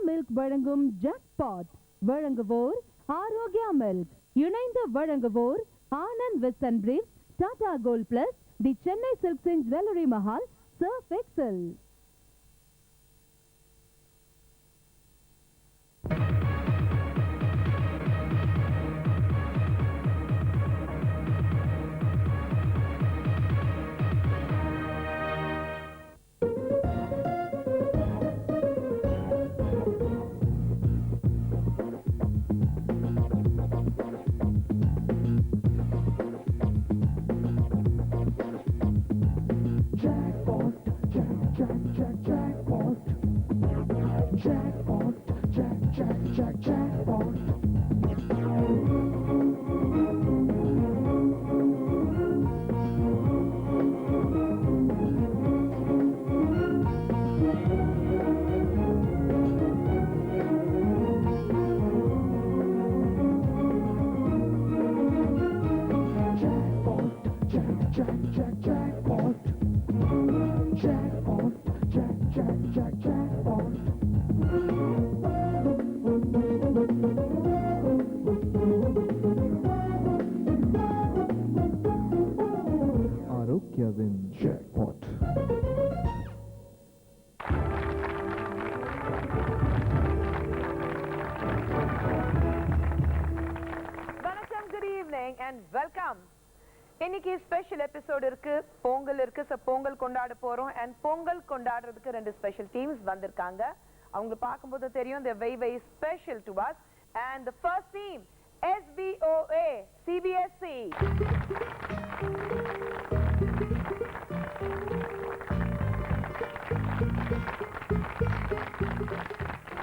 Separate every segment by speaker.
Speaker 1: Milk வழங்கும் jackpot. வழங்குவோர் Arokya milk. இணைந்து வழங்குவோர் Anand western brief, Tata gold plus, the Chennai silks in jewellery Mahal, surf excel.
Speaker 2: இன்னைக்கு ஸ்பெஷல் எபிசோட் இருக்கு, பொங்கல் இருக்கு. சோ பொங்கல் கொண்டாட போறோம். அண்ட் பொங்கல் கொண்டாடுறதுக்கு ரெண்டு ஸ்பெஷல் டீம்ஸ் வந்திருக்காங்க. அவங்க பார்க்கும்போது தெரியும் they are very very special to us. And the first team SBOA CBSE.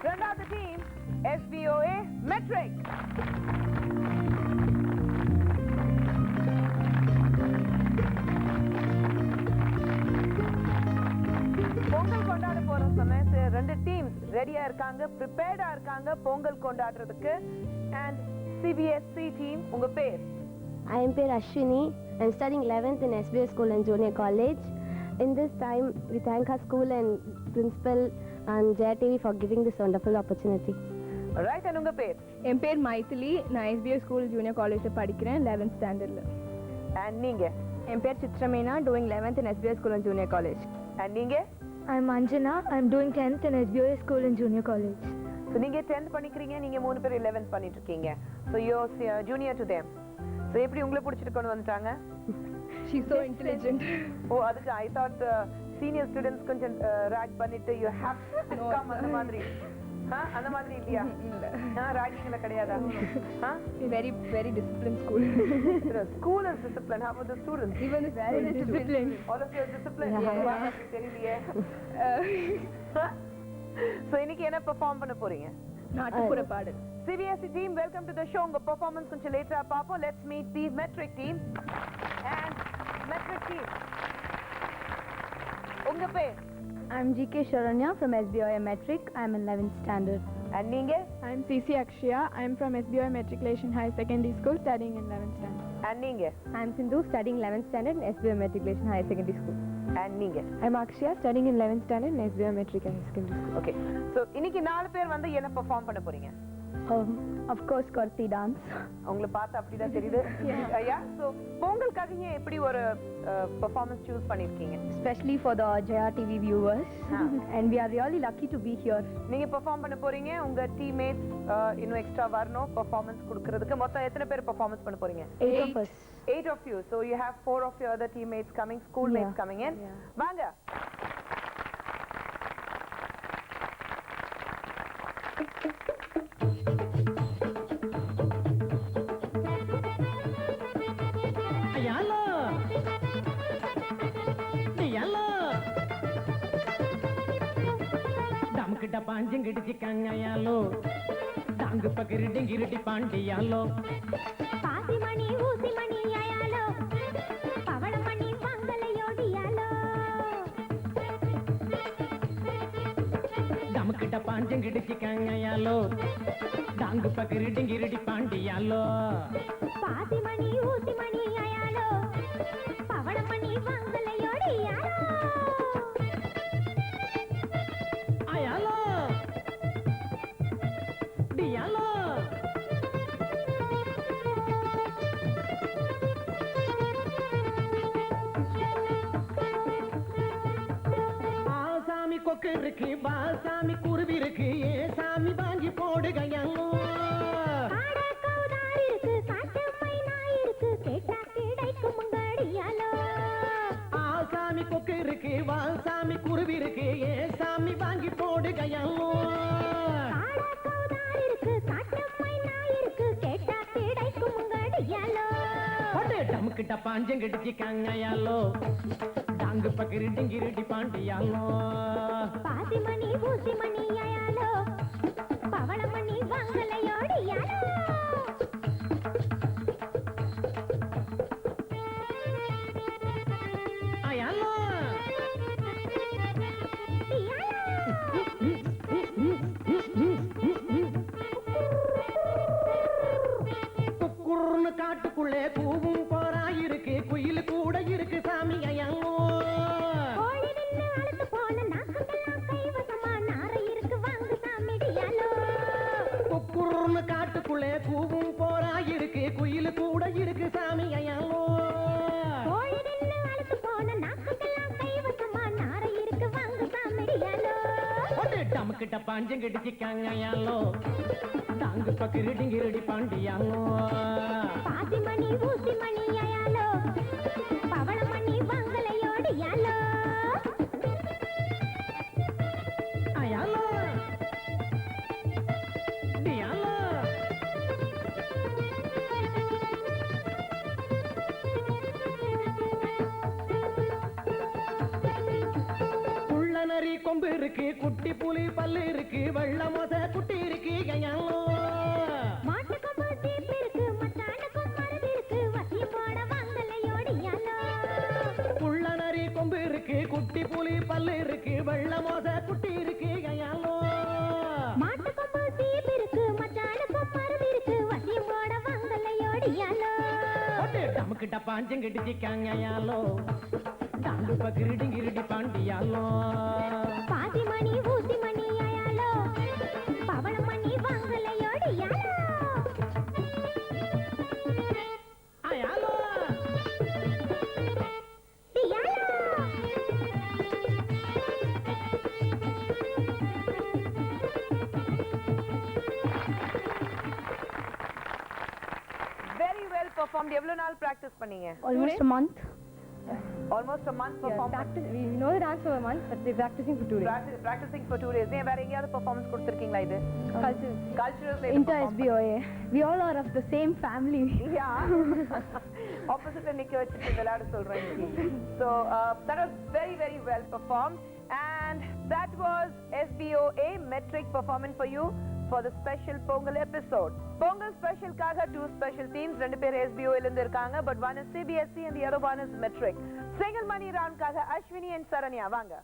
Speaker 2: ரெண்டாவது டீம் SBOA Metric. பொங்கல் கொண்டாட போற சமயத்துல ரெண்டு டீம்ஸ் ரெடியா இருக்காங்க, ப்ரிப்பேர்டா இருக்காங்க பொங்கல் கொண்டாடுறதுக்கு. அண்ட் CBSE டீம், உங்க பேர்?
Speaker 3: I am பேர் Ashwini. I am studying 11th in SBS School and Junior College. In this time, we thank our school and principal and Jaya TV for giving this wonderful opportunity.
Speaker 2: Alright, and உங்க பேர்?
Speaker 4: என் பேர் மைதிலி. நான் SBS School Junior College படிக்கிறேன் 11th standardல.
Speaker 2: And நீங்க?
Speaker 4: என் பேர் சித்ரமேனா, doing 11th in SBS School and Junior College.
Speaker 2: And நீங்க?
Speaker 5: I am Anjana. I am doing 10th in SBOA School and Junior College.
Speaker 2: So நீங்க 10th பண்ணிக்கிறீங்க, நீங்க மூணு பேர் 11th பண்ணிட்டு இருக்கீங்க. So you're junior to them. So எப்படி உங்களை பிடிச்சிட்டு கொண்டு வந்துட்டாங்க?
Speaker 4: She's so intelligent.
Speaker 2: Oh, அதுக்கு I thought senior students கொஞ்சம் rag பண்ணிட்டு you have to come அந்த மாதிரி. அந்த மாதிரி இல்லையா? இல்ல. ராகிங்ல கிடையாதா?
Speaker 4: Very very disciplined school.
Speaker 2: School is disciplined. How about the students?
Speaker 4: Even the school is disciplined.
Speaker 2: All of you are disciplined. தெரியலையே. So இன்னைக்கு என்ன பெர்ஃபார்ம் பண்ண போறீங்க?
Speaker 4: நாட்டுப்புற பாடல்.
Speaker 2: CBSE team, welcome to the show. உங்க பெர்ஃபார்மன்ஸ் கொஞ்சம் லேட்டரா பாப்போம். Let's meet the Metric team. And Metric team, உங்க பேர்?
Speaker 5: I am GK Sharanya from SBOA Metric. I am in 11th standard.
Speaker 2: And நீங்க?
Speaker 4: I am CC Akshaya. I am from SBOA Matriculation High Secondary School studying in 11th standard.
Speaker 2: And நீங்க?
Speaker 5: I am Sindhu studying 11th standard in SBOA Matriculation High Secondary School.
Speaker 2: And நீங்க?
Speaker 5: I am Akshaya studying in 11th standard in SBOA Metric High Secondary School.
Speaker 2: Okay. So இன்னைக்கு நாலு பேர் வந்து என்ன perform பண்ண போறீங்க?
Speaker 5: Of course Korti dance.
Speaker 2: உங்களை பார்த்து அப்படிதான் தெரியுது. Yeah. So பொங்கலுக்காக ஏன் எப்படி ஒரு பெர்ஃபார்மன்ஸ் சூஸ் பண்ணிருக்கீங்க?
Speaker 5: Especially for the Jaya TV viewers. And we are really lucky to be here.
Speaker 2: நீங்க பெர்ஃபார்ம் பண்ண போறீங்க, உங்க டீம்மேட்ஸ் இன்னும் எக்ஸ்ட்ரா வரணும் பெர்ஃபார்மன்ஸ் கொடுக்கிறதுக்கு. மொத்தம் எத்தனை பேர் பெர்ஃபார்மன்ஸ் பண்ண போறீங்க?
Speaker 5: 8 of us.
Speaker 2: 8 of you. So you have 4 of your other teammates coming, schoolmates coming in. வாங்க.
Speaker 6: பாஞ்சிங்கிடிச்சிக்காங்கயாலோ தாங்கு பகிரிடி கிரிடி பாண்டியாலோ
Speaker 7: பாசிமணி ஊசிமணி ஆயாலோ பவளமணி மங்களையோடியாலோ
Speaker 6: தமக்கிட்ட பாஞ்சிங்கிடிச்சிக்காங்கயாலோ தாங்கு பகிரிடி கிரிடி பாண்டியாலோ
Speaker 7: பாசிமணி ஊசிமணி ஆயாலோ பவளமணி மங்களையோடியாலோ
Speaker 6: கொக்கு இருக்கு பாசாமி குருவி இருக்கு ஏ சாமி வாங்கி போடுகையல்லோ
Speaker 7: ஆட கௌதாரி இருக்கு காட்டு மைனா இருக்கு கேட்டா கிடைக்கும் உங்கடியாலோ
Speaker 6: ஆசாமி கொக்கு இருக்கு வாசாமி குருவி இருக்கு ஏ சாமி வாங்கி போடுகையல்லோ
Speaker 7: ஆட கௌதாரி இருக்கு காட்டு மைனா இருக்கு கேட்டா கிடைக்கும் உங்கடியாலோ
Speaker 6: ஒட்டே டமுக்கிட்ட பாஞ்சம் கடிச்சிக்காங்கயாலோ டாங்கு பக்கிரி டிங்கிரிடி பாண்டியாலோ
Speaker 7: பாசி மணி ஊசி மணி அயாலோ பவள மணி வாங்கலையோடியாலோ
Speaker 6: அயாலோ குக்குர்னு காட்டுக்குள்ளே கூவும் போரா இருக்கு குயில் கூட இருக்கு சாமி அயாலோ
Speaker 7: கோழி நின்னு அழுத்து போன நாக்கெல்லாம் கைவசமா நாரை இருக்கு வாங்கு சாமிடியாலோ
Speaker 6: குக்குர்னு காட்டுக்குள்ளே கூவும் போரா இருக்கு குயில் கூட இருக்கு சாமி அயாலோ
Speaker 7: கோழி நின்னு அழுத்து போன நாக்கெல்லாம் கைவசமா நாரை இருக்கு வாங்கு சாமிடியாலோ
Speaker 6: ஒட்டே டமுக்கிட்ட பாஞ்சம் கடிச்சிக்காங்க அயாலோ டாங்கு பக்கிரி டிங்கிரிடி பாண்டியாலோ
Speaker 7: பாசி மணி ஊசி மணி அயாலோ பவள மணி வாங்கலையோடியாலோ
Speaker 6: அயாலோ டியாலோ புள்ள நரி கொம்பு இருக்கு குட்டி புலி பல்லு இருக்கு வெள்ள மொச குட்டி இருக்கு அயாலோ
Speaker 7: மாட்டு கொம்பு சீப்பு இருக்கு மச்சானுக்கும் மருது இருக்கு வசி போட வாங்கலையோடியாலோ
Speaker 6: புள்ள நரி கொம்பு இருக்கு குட்டி புலி பல்லு இருக்கு வெள்ள மொச குட்டி இருக்கு அயாலோ
Speaker 7: மாட்டு கொம்பு சீப்பு இருக்கு மச்சானுக்கும் மருது இருக்கு வசி போட வாங்கலையோடியாலோ
Speaker 6: ஒட்டே டமுக்கிட்ட பாஞ்சம் கடிச்சிக்காங்க அயாலோ டாங்கு பக்கிரி டிங்கிரிடி பாண்டியாலோ
Speaker 7: பாசி மணி ஊசி மணி அயாலோ பவள மணி வாங்கலையோடியாலோ
Speaker 6: அயாலோ
Speaker 7: டியாலோ
Speaker 2: வெரி வெல் பெர்ஃபார்ம்ட். எவ்வளவு நாள் பிராக்டிஸ் பண்ணீங்க?
Speaker 5: Almost a month.
Speaker 2: Almost a month perform
Speaker 5: We know the dance for a month, but we're practicing for 2 days.
Speaker 2: practicing for 2 days. வேற எங்கயாவது பெர்ஃபார்மன்ஸ் கொடுத்திருக்கீங்களா இது?
Speaker 5: Cultures.
Speaker 2: Culturals
Speaker 5: Inter SBOA. We all are of the same family.
Speaker 2: யா ஆப்போசிட்ல நிக்க வச்சிட்டு விளையாட சொல்றேன் இன்னைக்கு. So that was very very well performed and that was SBOA metric performance for you for the special Pongal episode. Pongal special kaga 2 special teams, ரெண்டு பேர் SBOA ல இருந்து இருக்காங்க, but one is CBSE and the other one is metric. Single money round kaga Ashwini and Saranya வாங்க.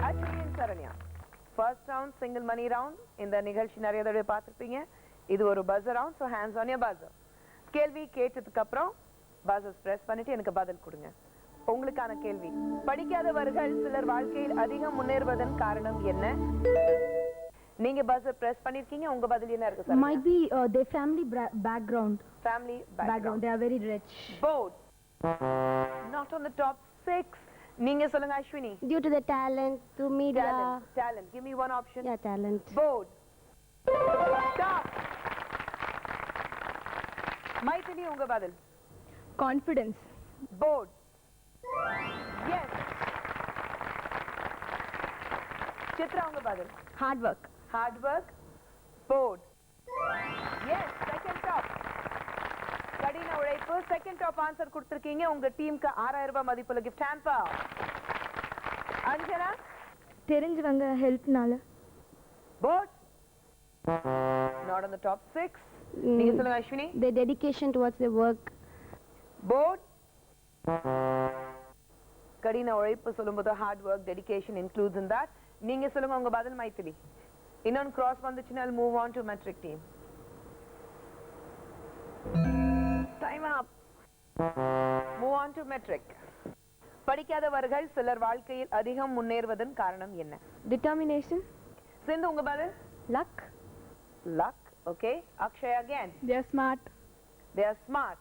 Speaker 2: Ashwini and Saranya. First round single money round. இந்த நிகழ்ச்சி நிறைய தடவை பார்த்திருப்பீங்க. இது ஒரு buzzer round, so hands on your buzzer. கேள்வி கேட்டதுக்கு அப்புறம் buzzer press பண்ணிட்டு எனக்கு பதில் கொடுங்க. உங்களுக்கான கேள்வி. படிக்காதவர்கள் சிலர் வாழ்க்கையில் அதிகம் முன்னேறுவதன் காரணம் என்ன? நீங்க buzzer press பண்ணிருக்கீங்க, உங்க பதில் என்ன இருக்கு sir?
Speaker 5: Might be their family background.
Speaker 2: Family background.
Speaker 5: They are very rich.
Speaker 2: Both. Not on the top 6. நீங்க சொல்லுங்க Ashwini.
Speaker 3: Due to the talent, to media.
Speaker 2: Talent. Give me one option.
Speaker 3: Yeah, talent.
Speaker 2: Both. Stop. Maithili உங்க பதில்.
Speaker 4: Confidence.
Speaker 2: Both. Yes. Chitra உங்க பதில்.
Speaker 4: Hard work.
Speaker 2: Hard work. Both. Yes. Second top. கடின உழைப்பு. Second top answer கொடுத்திருக்கீங்க. உங்க டீமுக்கு 6000 ரூபாய் மதிப்புள்ள gift hamper. அஞ்சனா.
Speaker 4: தெரிஞ்சவங்க ஹெல்ப்னால.
Speaker 2: Both. Not on the top 6. நீங்க சொல்லுங்க Ashwini.
Speaker 3: Their dedication towards their work.
Speaker 2: Both. கடின உழைப்பு சொல்லும்போது hard work, dedication includes in that. நீங்க சொல்லுங்க உங்க பதில் மைதிலி. இன்னொன்னு cross வந்துச்சுன்னா move on to metric team. Time up. Move on to metric. படிக்காதவர்கள் சிலர் வாழ்க்கையில் அதிகம் முன்னேறுவதன் காரணம் என்ன?
Speaker 4: Determination.
Speaker 2: சிந்து உங்க பதில்?
Speaker 4: Luck.
Speaker 2: Luck. Okay. Akshay again.
Speaker 4: They are smart.
Speaker 2: they are smart.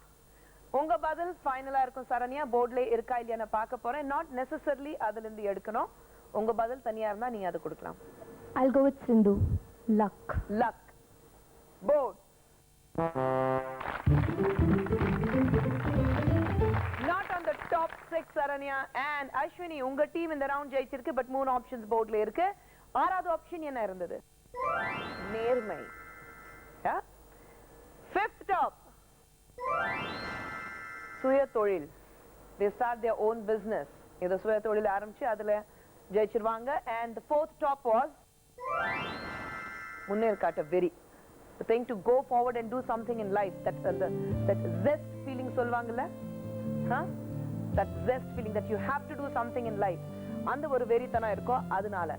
Speaker 2: உங்க பதில் ஃபைனலா இருக்கும் சரண்யா. போர்ட்ல இருக்கா இல்லையா நான் பார்க்க போறேன். நாட் நெசசரிலி அதுல இருந்து எடுக்கணும். உங்க பதில் தனியா இருந்தா நீங்க அதை கொடுக்கலாம்.
Speaker 3: I'll go with Sindhu. Luck.
Speaker 2: Luck. Board. Not on the top 6 Saranya and Ashwini. உங்க டீம் இந்த ரவுண்ட் ஜெயிச்சிருக்கு. பட் 3 ஆப்ஷன்ஸ் போர்ட்ல இருக்கு. ஆறாவது ஆப்ஷன் என்ன இருந்தது? நேர்மை. 5th top. சுய தொழில். They start their own business. இது சுய தொழில் ஆரம்பிச்சு அதுல ஜெயிச்சிருவாங்க. And the 4th top was முன்னேற்காட்ட வெறி. The thing to go forward and do something in life. That zest feeling சொல்வாங்கல்ல? That zest feeling that you have to do something in life. அந்த ஒரு வெறித்தனம் இருக்கோ அதனால.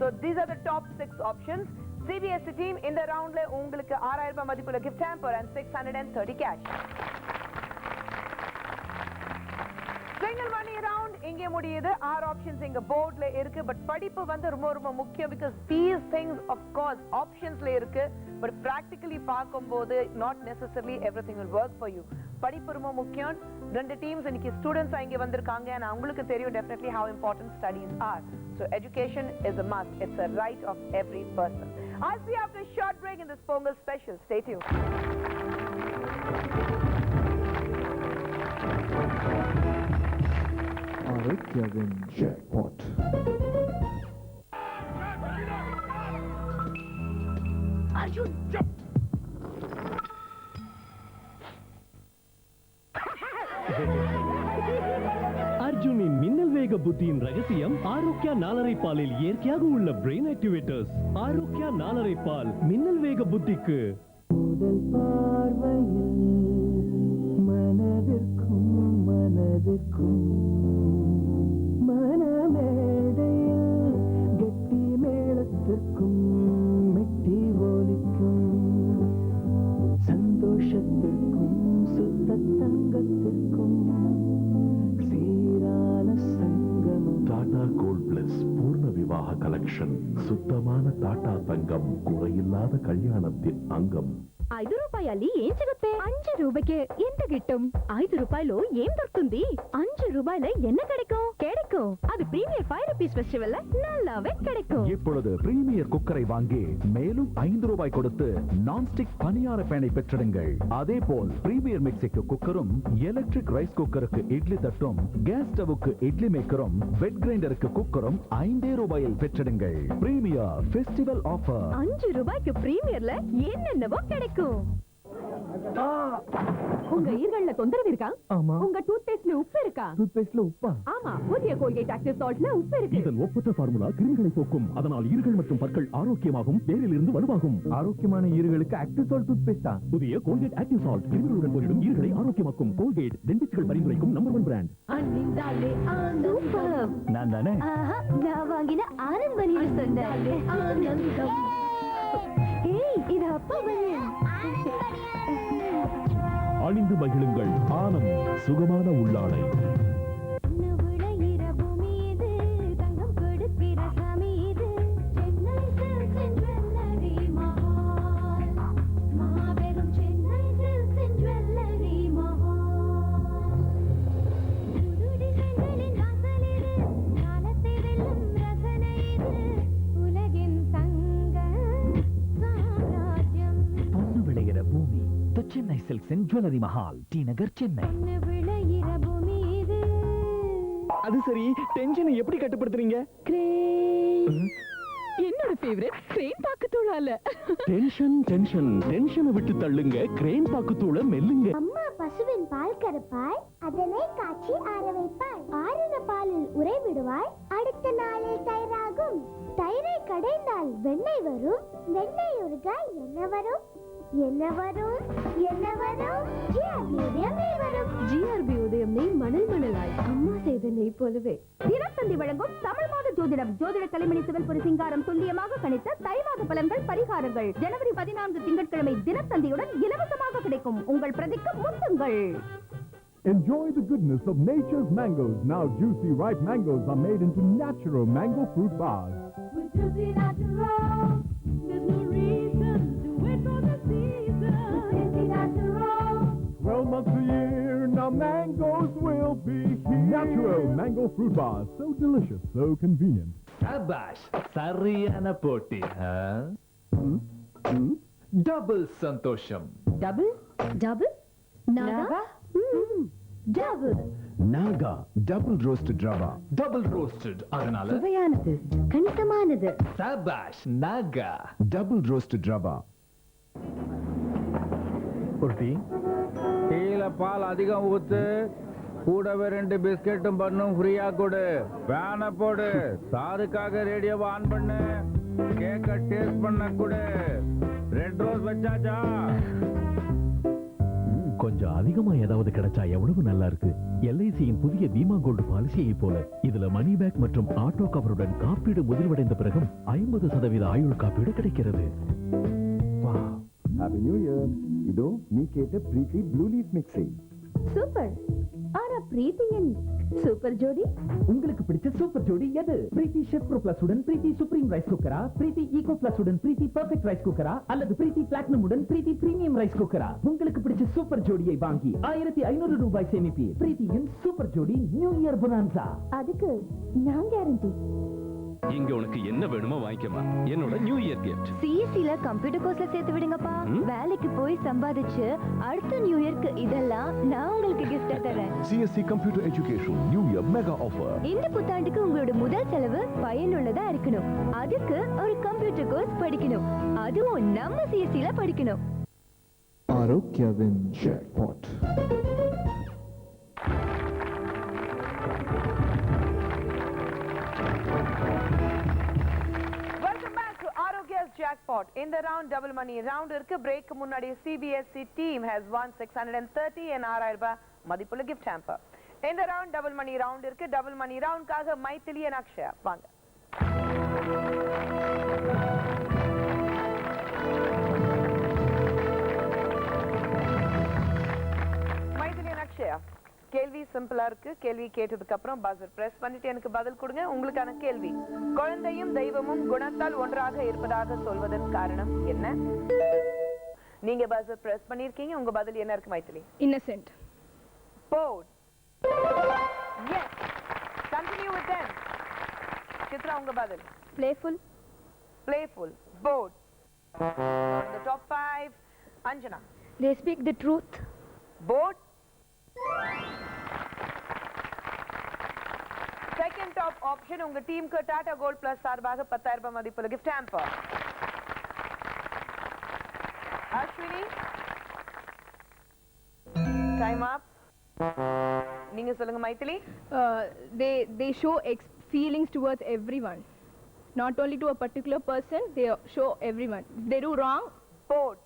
Speaker 2: So these are the top 6 options. CBSE team இந்த ரவுண்ட்ல உங்களுக்கு 6000 ரூபாய் மதிப்புள்ள gift hamper and 630 cash. Single money round இங்கே முடியுது. 6 ஆப்ஷன்ஸ் இங்க போர்ட்ல இருக்கு. பட் படிப்பு வந்து ரொம்ப முக்கியம். because these things of course ஆப்ஷன்ஸ்ல இருக்கு. பட் practically பார்க்கும்போது not necessarily everything will work for you. படிப்பு ரொம்ப முக்கியம். ரெண்டு டீம்ஸ் இன்னைக்கு ஸ்டூடெண்ட்ஸ் இங்க வந்திருக்காங்க. and உங்களுக்கு தெரியும் definitely how important studies are. So education is a must. It's a right of every person. I'll see you after a short break in this Pongal special. Stay tuned.
Speaker 8: Kevin Jackpot.
Speaker 6: Arjun, jump!
Speaker 9: அர்ஜுனின் மின்னல் வேக புத்தியின் ரகசியம் ஆரோக்கியா நாலரை பாலில் இயற்கையாக உள்ள brain activators. Arokya நாலரை பால் மின்னல் வேக புத்திக்கு.
Speaker 6: முதல் பார்வையில் மனதிற்கும் மனமேடையில் கெட்டி மேளத்திற்கும் மெட்டி ஒலிக்கும் சந்தோஷத்திற்கும் சுத்த தங்கத்திற்கும் சீரான சங்கமம்.
Speaker 10: டாடா கோல்ட் பிளஸ் பூர்ண விவாக கலெக்ஷன். சுத்தமான டாடா தங்கம், குறையில்லாத கல்யாணத்தின் அங்கம்.
Speaker 1: 5 రూపాయలు ఏం సిಗುತ್ತೆ? 5 రూపాయకే ఎంత గిట్టం? 5 రూపాయలు ఏం దొరుకుతుంది? 5 రూపాయல என்ன கிடைக்கும்? அது பிரீமியர் 5 ரூபீஸ் ஃபெஸ்டிவல்ல நல்லாவே கிடைக்கும்.
Speaker 8: இப்பொழுது பிரீமியர் குக்கரை வாங்கி மேலும் 5 ரூபாய் கொடுத்து நான்ஸ்டிக் பனியார பேனை பெற்றிடுங்கள். அதே போல் பிரீமியர் மிக்சிக்கு குக்கரும், எலக்ட்ரிக் ரைஸ் குக்கருக்கு இட்லி தட்டும், கேஸ் ஸ்டவுக்கு இட்லி மேக்கரும், வெட் கிரைண்டருக்கு குக்கரும் 5 ரூபாயில் பெற்றிடுங்கள். Premier festival offer.
Speaker 1: 5 ரூபாய்க்கு பிரீமியர்ல என்னென்னவோ கிடைக்கும். உங்க ஈர்கள்ல தொந்தரவு இருக்கா?
Speaker 6: ஆமா.
Speaker 1: உங்க டூத் பேஸ்ட்ல உப்பு இருக்கா?
Speaker 6: டூத் பேஸ்ட்ல உப்பா?
Speaker 1: ஆமா, புதிய கோல்கேட் ஆக்டிவ் சால்ட்ல உப்பு இருக்கு.
Speaker 9: இதன் ஒப்பற்ற ஃபார்முலா கிருமிகளை போக்கும். அதனால் ஈர்கள் மற்றும் பற்கள் ஆரோக்கியமாகும், வேரில் இருந்து வலுவாகும்.
Speaker 6: ஆரோக்கியமான ஈர்களுக்கு ஆக்டிவ் சால்ட் டூத் பேஸ்டா?
Speaker 9: புதிய கோல்கேட் ஆக்டிவ் சால்ட் கிருமிகளுடன் போரிடும் ஈர்களை ஆரோக்கியமாக்கும். கோல்கேட் டென்டிஸ்ட்கள் பரிந்துரைக்கும் நம்பர் 1 பிராண்ட்.
Speaker 1: அன்னிந்தாலே ஆனந்தம்.
Speaker 8: நான் தானே?
Speaker 3: நான் வாங்கின ஆனந்த் பனியன் சொன்னாலே ஆனந்தம். ஏய், இது அப்பா பனியன்.
Speaker 9: அணிந்து மகிழுங்கள். ஆனந்த் சுகமான உள்ளாடை.
Speaker 8: Chennai silks and jewellery Mahal, T Nagar, Chennai.
Speaker 6: அது சரி, டென்ஷனை எப்படி கட்டுப்படுத்துறீங்க?
Speaker 1: என்னோட ஃபேவரட் கிரேன் பாக்குத்தூளால.
Speaker 9: டென்ஷனை விட்டு தள்ளுங்க. கிரேன் பாக்குத்தூள மெல்லுங்க.
Speaker 7: அம்மா பசுவின் பால் கறப்பாள், அதனை காய்ச்சி ஆற வைப்பாள். ஆறின பாலில் உறை விடுவாள், அடுத்த நாளில் தயிராகும். தயிரை கடைந்தால் வெண்ணெய் வரும். வெண்ணெய் உருகால் என்ன வரும்?
Speaker 1: ஜிஆர்பி உதயம் நெய் மணல் மணலாய் அம்மா செய்த நெய் போலவே. தினத்தந்தி வழங்கும் தமிழ் மாத ஜோதிடம். ஜோதிட கலைமணி சிவல்புரி சிங்காரம் துல்லியமாக கணித்த தை மாத பலன்கள், பரிகாரங்கள் ஜனவரி 14 திங்கட்கிழமை தினத்தந்தியுடன் இலவசமாக கிடைக்கும். உங்கள் பிரதிக்கு முந்துங்கள்.
Speaker 11: Enjoy the goodness of nature's mangoes. Now juicy ripe mangoes are made into natural mango fruit bars.
Speaker 7: With Juicy Natural, there's no reason to wait for the season. With Juicy Natural,
Speaker 11: once a year. Now mangoes will be here. Natural mango fruit bars, so delicious, so convenient.
Speaker 8: சபாஷ், சரியான போட்டி. Double சந்தோஷம்.
Speaker 1: Double? Double? Naga? Double.
Speaker 11: Naga double roasted rava.
Speaker 8: Double roasted, அதனால
Speaker 1: சுவையானது, கணிசமானது.
Speaker 8: சபாஷ், Naga.
Speaker 11: Double roasted rava.
Speaker 12: ஒரு tea, டீல பால் அதிகம் ஊத்து, கூடவே 2 பிஸ்கெட்டும் பண்ணும் ஃப்ரீயா கொடு. வேனை போடு, சாருக்காக ரேடியோவை ஆன் பண்ணு, கேக்க டேஸ்ட் பண்ண கொடு. ரெட் ரோஸ் வச்சாச்சா?
Speaker 9: கொஞ்சம் அதிகமா ஏதாவது கிடைச்சா எவ்வளவு நல்லா இருக்கு. எல்ஐசியின் புதிய பீமா கோல்டு பாலிசியை போல இதுல மணி பேக் மற்றும் ஆட்டோ கவருடன் காப்பீடு முதிர்வடைந்த பிறகும் 50% ஆயுள் காப்பீடு கிடைக்கிறது.
Speaker 11: Happy New Year. இதோ நீ கேட்ட பிரீத்தி ப்ளூ லீஃப் மிக்ஸி.
Speaker 1: சூப்பர். ஆனா பிரீத்தியின் சூப்பர் ஜோடி?
Speaker 6: உங்களுக்கு பிடிச்ச சூப்பர் ஜோடி எது? பிரீத்தி ஷெஃப் ப்ரோ பிளஸ் உடன் பிரீத்தி சுப்ரீம் ரைஸ் குக்கரா, பிரீத்தி ஈகோ பிளஸ் உடன் பிரீத்தி பெர்ஃபெக்ட் ரைஸ் குக்கரா, அல்லது பிரீத்தி பிளாட்டினம் உடன் பிரீத்தி பிரீமியம் ரைஸ் குக்கரா? உங்களுக்கு பிடிச்ச சூப்பர் ஜோடியை வாங்கி 1500 ரூபாய் சேமிப்பீர். பிரீத்தியின் சூப்பர் ஜோடி நியூ இயர் பொனான்சா.
Speaker 1: அதுக்கு நான் கேரண்டி.
Speaker 9: இங்க உனக்கு என்ன வேணுமோ வாங்கிக்கமா, என்னோட நியூ இயர் கிஃப்ட்.
Speaker 3: சிஎஸ்சில கம்ப்யூட்டர் கோர்ஸ்ல சேர்த்து விடுங்கப்பா. வேலைக்கு போய் சம்பாதிச்சு அடுத்த நியூ இயர்க்கு இதெல்லாம் நான் உங்களுக்கு gift தரேன்.
Speaker 10: CSC Computer Education New Year Mega Offer.
Speaker 3: இந்த புத்தாண்டுக்கு உங்களோட முதல் செலவு பயனுள்ளதா இருக்கணும். அதுக்கு ஒரு கம்ப்யூட்டர் கோர்ஸ் படிக்கணும், அதுவும் நம்ம சிஎஸ்சில படிக்கணும்.
Speaker 11: ஆரோக்கியவின் jackpot.
Speaker 2: Jackpot. In the round, double money round irukku. Break munnadi CBSE team has won 630 and 6000 rupees மதிப்புள்ள gift hamper. In the round, double money round irukku. Double money round kaga Maithili and Akshaya வாங்க. Maithili and Akshaya, கேள்வி சிம்பிளா இருக்கு. கேள்வி கேட்டதுக்கு அப்புறம் buzzer press பண்ணிட்டு எனக்கு பதில் கொடுங்க. உங்களுக்கான கேள்வி, குழந்தையும் தெய்வமும் குணத்தால் ஒன்றாக இருப்பதாக சொல்வதன் காரணம் என்ன? நீங்க பஸர் பிரஸ் பண்ணிருக்கீங்க. உங்க பதில் என்ன இருக்கு Maithili?
Speaker 4: Innocent.
Speaker 2: Bold. Yes. Continue with them. Chitra, உங்க பதில்?
Speaker 4: Playful.
Speaker 2: Playful. Bold. On the top 5. Anjana.
Speaker 3: They speak the truth.
Speaker 2: Bold. Second top option, உங்க டீமுக்கு டாடா கோல்ட் பிளஸ் சார்பாக 10000 ரூபாய் மதிப்புள்ள gift hamper. அஸ்வினி, டைம் அப். நீங்க சொல்லுங்க Maithili.
Speaker 4: They show feelings towards everyone, not only to a particular person. They show everyone. If they do wrong,
Speaker 2: Bold.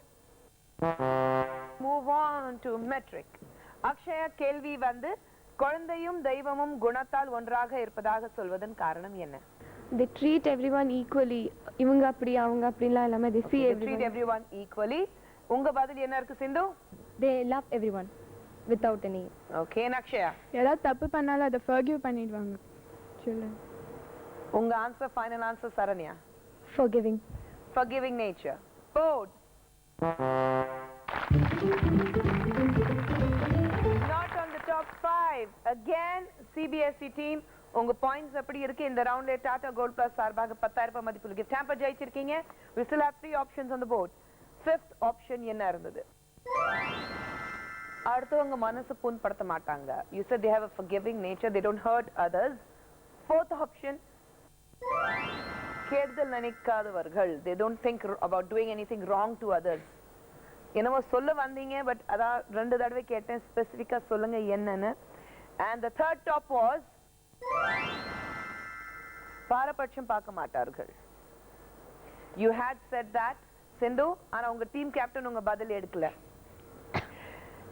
Speaker 2: Move on to metric. Akshaya, கேள்வி வந்து குழந்தையும் தெய்வமும் குணத்தால் ஒன்றாக இருப்பதாக சொல்வதன் காரணம் என்ன?
Speaker 3: They treat everyone equally. இவங்க அப்படி அவங்க அப்படிலாம் இல்லாம they see
Speaker 2: treat everyone equally. உங்க பதில் என்ன இருக்கு சிந்து?
Speaker 3: they love everyone without any.
Speaker 2: Okay, Akshaya.
Speaker 4: யாராவது தப்பு பண்ணாலும் அதை forgive பண்ணிடுவாங்க. children.
Speaker 2: உங்க answer, final answer Saranya?
Speaker 3: Forgiving.
Speaker 2: Forgiving nature. Bold. Not on the top 5. Again, CBSE team. உங்க பாயிண்ட்ஸ் எப்படி இருக்கு? இந்த ரவுண்ட்ல டாடா கோல்ட் பிளஸ் சார்பாக 10000 ரூபாய் மதிப்புள்ள gift hamper ஜெயிச்சிருக்கீங்க. We still have 3 options on the board. Fifth option என்ன இருந்தது? அடுத்தவங்க மனசு புண்படுத்த மாட்டாங்க. You said they have a forgiving nature. They don't hurt others. Fourth option, கெடுதல் நினைக்காதவர்கள். They don't think about doing anything wrong to others. என்னவோ சொல்ல வந்தீங்க, but அதான் 2 தடவை கேட்டேன், ஸ்பெசிஃபிக்கா சொல்லுங்க என்னன்னு. And the third top was பாரபட்சம் பார்க்க மாட்டார்கள். You had said that, சிந்து, ஆனா உங்க டீம் கேப்டன் உங்க பதில் எடுக்கல.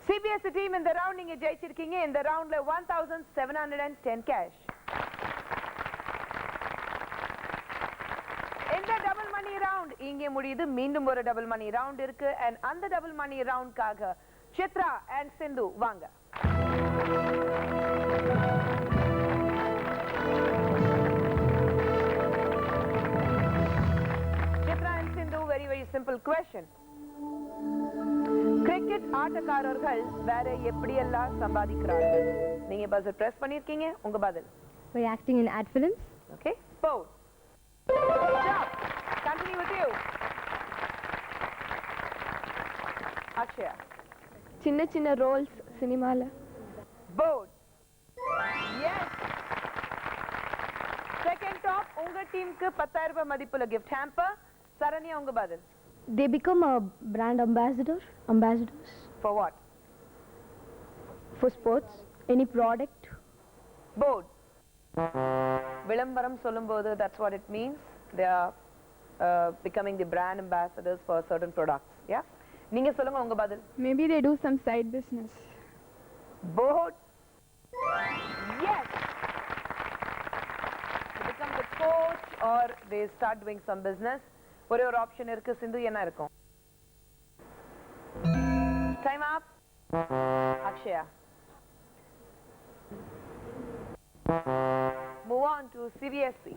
Speaker 2: CBSE team இந்த ரவுண்ட் நீங்க ஜெயிச்சிருக்கீங்க. இந்த ரவுண்ட்ல 1710 cash. இந்த டபுள் மணி ரவுண்ட் இங்கே முடியுது. மீண்டும் ஒரு டபுள் மணி ரவுண்ட் இருக்கு. and அந்த டபுள் மணி ரவுண்ட்காக சித்ரா and சிந்து வாங்க. Chitra and Sindhu, very simple question. Cricket ஆட்டக்காரர்கள் வேற எப்படியெல்லாம் சம்பாதிக்கிறார்கள்? நீங்க buzzer press பண்ணிருக்கீங்க. உங்க பதில்.
Speaker 3: By acting in ad films.
Speaker 2: Okay. Bold. Stop. Continue with you. Akshaya.
Speaker 4: சின்ன சின்ன ரோல்ஸ் சினிமால.
Speaker 2: Bold. Yes. Second top உங்க டீமுக்கு 10,000 ரூபாய் மதிப்புள்ள gift hamper. சரண்யா உங்க பதில்.
Speaker 3: They become a brand ambassadors.
Speaker 2: For what?
Speaker 3: For sports, any product.
Speaker 2: Bold. விளம்பரம் சொல்லும்போது that's what it means. They are becoming the brand ambassadors for certain products. Yeah. நீங்க சொல்லுங்க உங்க பதில்.
Speaker 4: Maybe they do some side business.
Speaker 2: Bold. Yes. They become the coach or they start doing some business. ஒரே ஒரு option இருக்கு. சிந்து என்ன இருக்கும்? Time up. Akshaya. Move on to CBSE.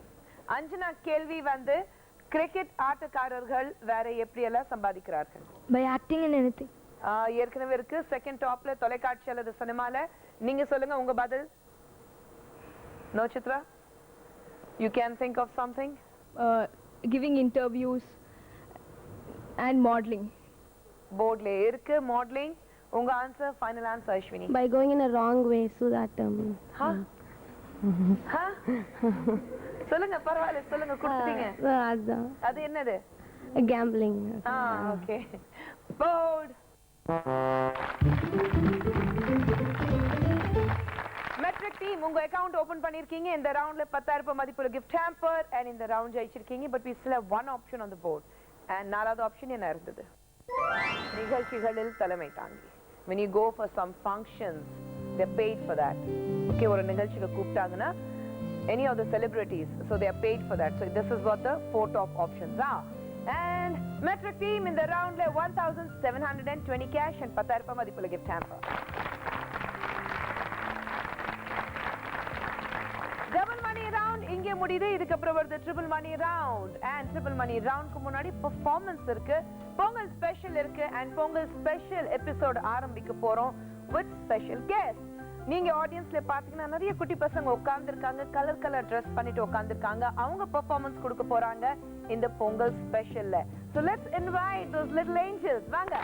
Speaker 2: Anjana கேள்வி வந்து கிரிக்கெட் ஆட்டக்காரர்கள் வேற எப்படியெல்லாம் சம்பாதிக்கிறார்கள்?
Speaker 3: By acting in anything.
Speaker 2: ஏற்கனவே இருக்கு. செகண்ட் டாப்ல தொலைக்காட்சி அல்லது சினிமால. நீங்க சொல்லுங்க உங்க பதில். No Chitra? You can think of something?
Speaker 4: Giving interviews and modeling.
Speaker 2: போர்ட்ல இருக்கு மாடலிங். உங்க answer final answer Ashwini.
Speaker 3: By going in a wrong way so that
Speaker 2: சொல்லுங்க பரவாயில்லை சொல்லுங்க கொடுத்தீங்க. அது என்னது?
Speaker 3: Gambling.
Speaker 2: ஓகே. போர்ட். மெட்ரிக் டீம் உங்க அக்கவுண்ட் ஓபன் பண்ணிருக்கீங்க. இந்த ரவுண்ட்ல 10,000 ரூபாய் மதிப்புள்ள gift hamper and இந்த ரவுண்ட் ஜெயிச்சிருக்கீங்க. But we still have one option on the board. And நாலாவது ஆப்ஷன் என்ன இருந்தது? நிகழ்ச்சிகளில் தலைமை தாங்கி. When you go for some functions, they're paid for that. Okay, ஒரு நிகழ்ச்சிக்கு கூப்பிட்டாங்கன்னா any of the celebrities, so they are paid for that. So this is what the four top options are. And metric team in the round le 1,720 cash and 10,000 ரூபாய் மதிப்புள்ள gift hamper. Double money round இங்கே முடியுது. இதுக்கு அப்புறம் வருது triple money round. And triple money roundக்கு முன்னாடி performance இருக்கு, Pongal special இருக்கு and பொங்கல் ஸ்பெஷல் எபிசோட் ஆரம்பிக்க போறோம் with special guest. நீங்க ஆடியன்ஸ்ல பாத்தீங்கன்னா நிறைய குட்டி பசங்க உட்கார்ந்துருக்காங்க. கலர் கலர் ட்ரெஸ் பண்ணிட்டு உட்கார்ந்துருக்காங்க. அவங்க பெர்ஃபார்மன்ஸ் கொடுக்க போறாங்க இந்த Pongal ஸ்பெஷல்ல. So let's invite those little angels. வாங்க.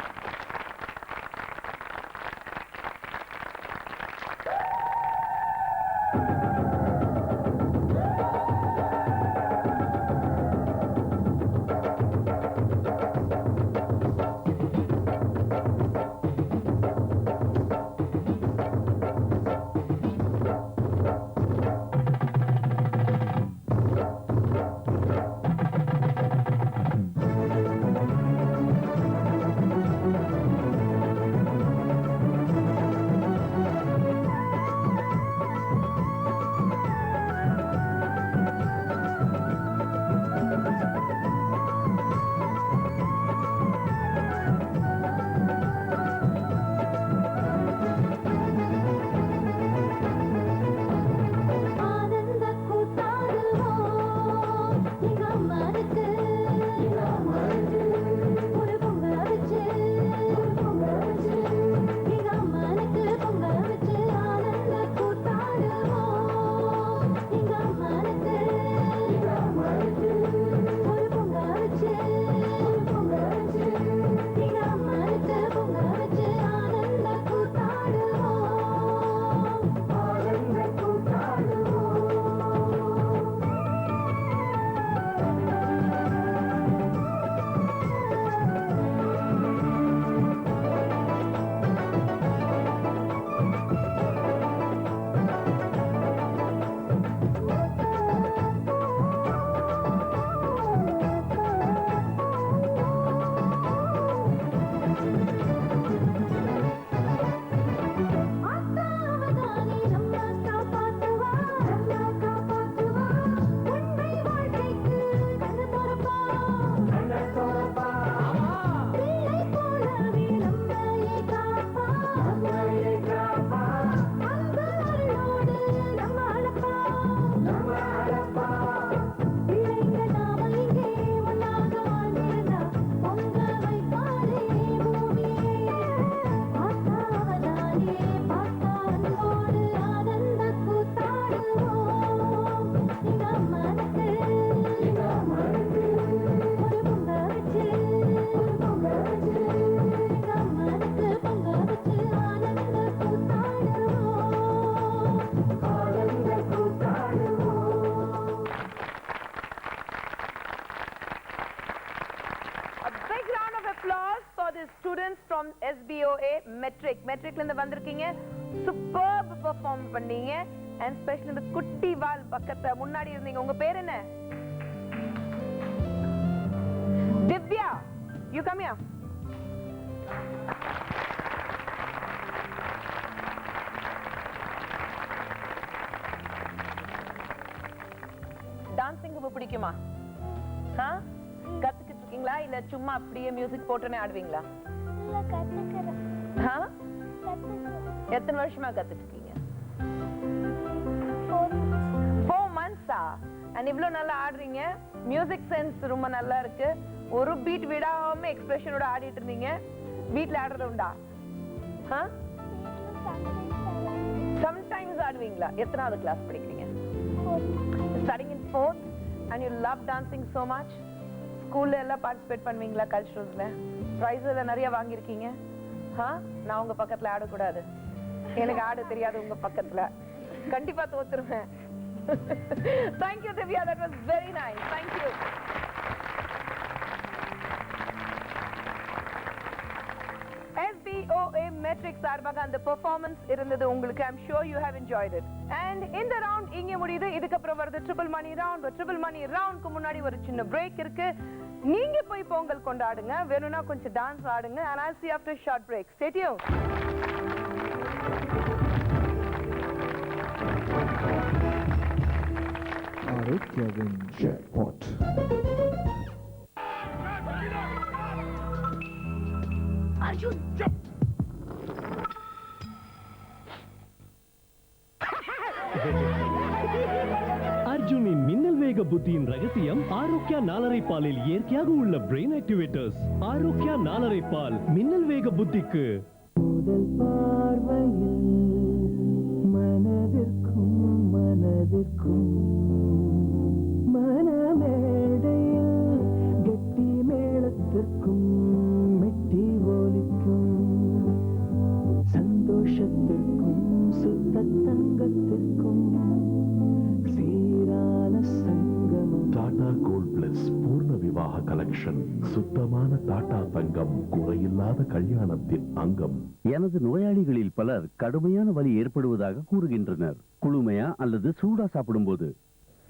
Speaker 2: மெட்ரிக்ல இருந்து வந்திருக்கீங்க. சூப்பர்ப் பெர்ஃபார்ம் பண்ணீங்க. அண்ட் ஸ்பெஷல் இந்த குட்டி வால் பக்கத்துல முன்னாடி இருந்தீங்க. உங்க பேர் என்ன? Divya. You come here. Dancing ரொம்ப பிடிக்குமா? கத்துக்கிட்டு இருக்கீங்களா இல்ல சும்மா அப்படியே மியூசிக் போட்டுனே ஆடுவீங்களா? எத்தனை வருஷமா கத்துட்டு இருக்கீங்க? 4 months. அண்ட் இவ்வளவு நல்லா ஆடுறீங்க. மியூசிக் சென்ஸ் ரொம்ப நல்லா இருக்கு. ஒரு பீட் விடாம எக்ஸ்பிரஷனோட ஆடிட்டு இருந்தீங்க. வீட்ல ஆடுறது உண்டா? சம்டைம்ஸ் ஆடுவீங்களா? எத்தனாவது கிளாஸ் படிக்கிறீங்க? Studying in 4th and you love dancing so much. ஸ்கூல்ல எல்லாம் பார்ட்டிசிபேட் பண்ணுவீங்களா? கல்ச்சுரல்ஸ்ல பிரைஸ் எல்லாம் நிறைய வாங்கியிருக்கீங்க. நான் உங்க பக்கத்துல ஆடக்கூடாது. எனக்கு ஆட தெரியாது. உங்க பக்கத்துல கண்டிப்பா தோத்துருவேன். Thank you Divya, that was very nice. Thank you. SBOA Metric சார்பாக அந்த பெர்ஃபார்மன்ஸ் இருந்தது உங்களுக்கு. I'm sure you have enjoyed it. And இந்த ரவுண்ட் இங்கே முடியுது. இதுக்கு அப்புறம் வருது ட்ரிபிள் மணி ரவுண்ட். ட்ரிபிள் மணி ரவுண்ட்க்கு முன்னாடி ஒரு சின்ன பிரேக் இருக்கு. நீங்க போய் பொங்கல் கொண்டாடுங்க. வேணும்னா கொஞ்சம் டான்ஸ் ஆடுங்க. And I'll see you after a short break. Stay tuned.
Speaker 11: Kevin Jackpot.
Speaker 7: Arjun, jump!
Speaker 9: அர்ஜுனின் மின்னல் வேக புத்தியின் ரகசியம் ஆரோக்கியா நாலரை பாலில் இயற்கையாக உள்ள பிரெயின் ஆக்டிவேட்டர்ஸ். ஆரோக்கியா நாலரை பால் மின்னல் வேக புத்திக்கு.
Speaker 6: முதல் பார்வையில் மனதிற்கும் மனமேடையில் கெட்டி மேளத்திற்கும் மெட்டி ஒலிக்கும் சந்தோஷத்திற்கும் சுத்த தங்கத்திற்கும் சீரான சங்கமம்.
Speaker 10: டாடா கோல்ட் பிளஸ் பூர்ண விவாக கலெக்ஷன். சுத்தமான டாடா தங்கம், குறையில்லாத கல்யாணத்தின் அங்கம்.
Speaker 13: எனது நோயாளிகளில் பலர் கடுமையான வலி ஏற்படுவதாக கூறுகின்றனர். குளுமையா அல்லது சூடா சாப்பிடும் போது.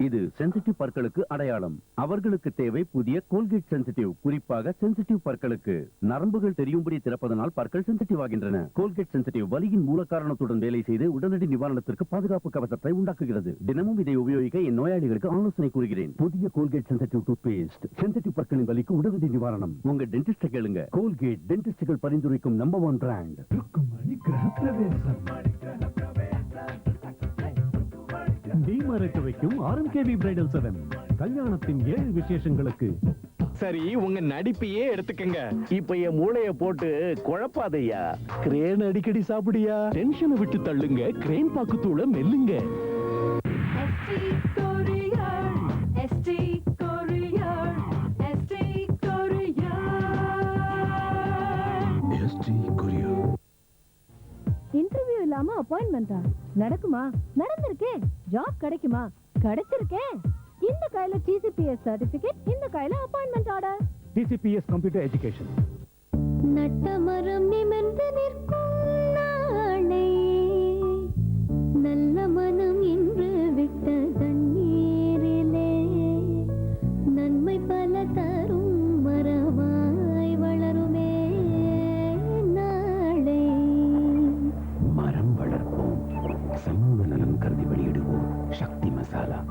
Speaker 13: இது சென்சிட்டிவ் பற்களுக்கு அடையாளம். அவர்களுக்கு தேவை புதிய கோல்கேட் சென்சிட்டிவ். குறிப்பாக சென்சிட்டிவ் பற்களுக்கு நரம்புகள் தெரியும்படி திறப்பதனால் பற்கள் சென்சிட்டிவ் ஆகின்றன. கோல்கேட் சென்சிட்டிவ் வலியின் மூல காரணத்துடன் வேலை செய்து உடனடி நிவாரணத்திற்கு பாதுகாப்பு கவசத்தை உண்டாக்குகிறது. தினமும் இதை உபயோகிக்க என் நோயாளிகளுக்கு ஆலோசனை கூறுகிறேன். புதிய Colgate sensitive toothpaste. Sensitive பற்களின் வலிக்கு உடனடி நிவாரணம். உங்க டென்டிஸ்ட கேளுங்க. கோல்கேட் டென்டிஸ்டுகள் பரிந்துரைக்கும் நம்பர் 1 பிராண்ட்.
Speaker 9: மறக்க வைக்கும் RMKV பிரைடல் 7 கல்யாணத்தின் 7 விசேஷங்களுக்கு.
Speaker 14: சரி, உங்க நடிப்பையே எடுத்துக்கங்க. இப்ப என் மூளைய போட்டு குழப்பாதையா. கிரேன் அடிக்கடி சாப்பிடியா.
Speaker 9: டென்ஷனை விட்டு தள்ளுங்க. கிரேன் பாக்குத்தூள மெல்லுங்க.
Speaker 1: இன்டர்வியூ இல்லாம அப்பாயின்மெண்டா? நடக்குமா? நடந்திருக்கே. ஜாப் கிடைக்குமா? கிடைச்சிருக்கே. இந்த கையில TCPS சர்டிபிகேட், இந்த கையில appointment order.
Speaker 9: TCPS computer education.
Speaker 7: நட்டமரம் நிமிர்ந்து நிற்கும் நாளே, நல்ல மனம் என்று விட்ட தண்ணீரிலே நன்மை பல தரும் மரமாய் வளருமே நாளே.
Speaker 13: மரம் வளர்ப்போம், சமூக நலன் கருதி வெளியிடுவோம். சக்தி மசாலா.